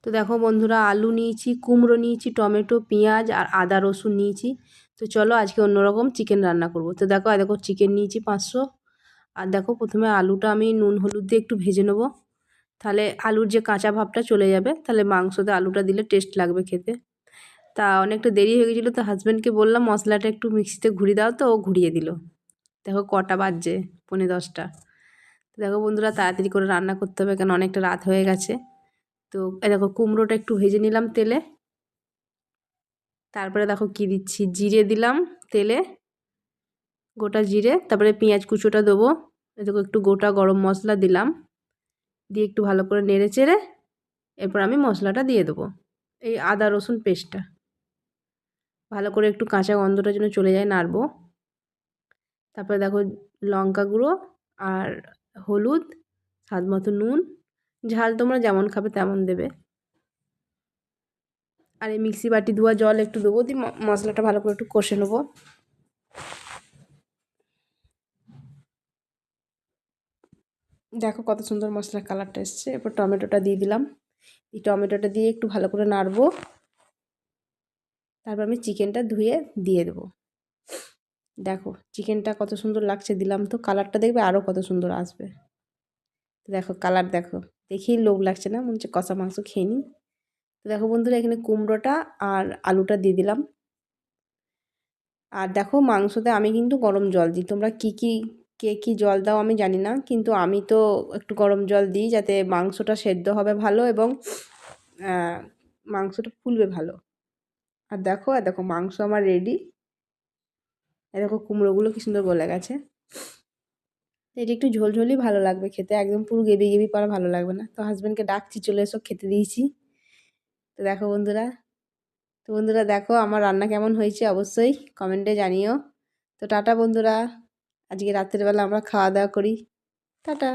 তো দেখো বন্ধুরা, আলু নিয়েছি, কুমড়ো নিয়েছি, টমেটো, পেঁয়াজ আর আদা রসুন নিয়েছি। তো চলো আজকে অন্যরকম চিকেন রান্না করব। তো দেখো চিকেন নিয়েছি 500। আর দেখো প্রথমে আলুটা আমি নুন হলুদ দিয়ে একটু ভেজে নেবো, তাহলে আলুর যে কাঁচা ভাবটা চলে যাবে, তাহলে মাংসতে আলুটা দিলে টেস্ট লাগবে খেতে। তা অনেকটা দেরি হয়ে গেছিলো, তো হাজব্যান্ডকে বললাম মশলাটা একটু মিক্সিতে ঘুরিয়ে দাও, তো ও ঘুরিয়ে দিল। দেখো কটা বাজছে, 9:45। তো দেখো বন্ধুরা, তাড়াতাড়ি করে রান্না করতে হবে, কেন অনেকটা রাত হয়ে গেছে। তো দেখো কুমড়োটা একটু ভেজে নিলাম তেলে। তারপরে দেখো কি দিচ্ছি, জিরে দিলাম তেলে, গোটা জিরে। তারপরে পেঁয়াজ কুচোটা দেবো। দেখো একটু গোটা গরম মশলা দিলাম, দিয়ে একটু ভালো করে নেড়ে চেড়ে এরপর আমি মশলাটা দিয়ে দেবো, এই আদা রসুন পেস্টটা। ভালো করে একটু কাঁচা গন্ধটা যেন চলে যায়, নাড়বো। তারপরে দেখো লঙ্কা গুঁড়ো আর হলুদ, স্বাদ মতো নুন, ঝাল তোমরা যেমন খাবে তেমন দেবে। আর এই মিক্সি বাটি ধোয়া জল একটু দেবো, দিয়ে মশলাটা ভালো করে একটু কষে নেবো। দেখো কত সুন্দর মশলার কালারটা এসছে। এরপর টমেটোটা দিয়ে দিলাম, এই টমেটোটা দিয়ে একটু ভালো করে নাড়বো। তারপর আমি চিকেনটা ধুয়ে দিয়ে দেবো। দেখো চিকেনটা কত সুন্দর লাগছে, দিলাম তো কালারটা দেখবে আরও কত সুন্দর আসবে। দেখো কালার দেখো, দেখেই লোভ লাগছে না, মনে হচ্ছে কষা মাংস খেয়ে নিই। তো দেখো বন্ধুরা, এখানে কুমড়োটা আর আলুটা দিয়ে দিলাম। আর দেখো মাংসতে আমি কিন্তু গরম জল দিই, তোমরা কে কী জল দাও আমি জানি না, কিন্তু আমি তো একটু গরম জল দিই, যাতে মাংসটা সেদ্ধ হবে ভালো এবং মাংসটা ফুলবে ভালো। আর দেখো মাংস আমার রেডি। দেখো কুমড়োগুলো কি সুন্দর গলে গেছে। এটা একটু ঝোলঝোলই ভালো লাগবে খেতে, একদম পুরো গ্রেভি করা ভালো লাগবে না। তো হাজব্যান্ডকে ডাকছি, চলে এসো, খেতে দিয়েছি। তো দেখো বন্ধুরা, দেখো আমার রান্না কেমন হয়েছে অবশ্যই কমেন্টে জানিও। তো টাটা বন্ধুরা, আজকে রাত্রেবেলা আমরা খাওয়া দাওয়া করি। টাটা।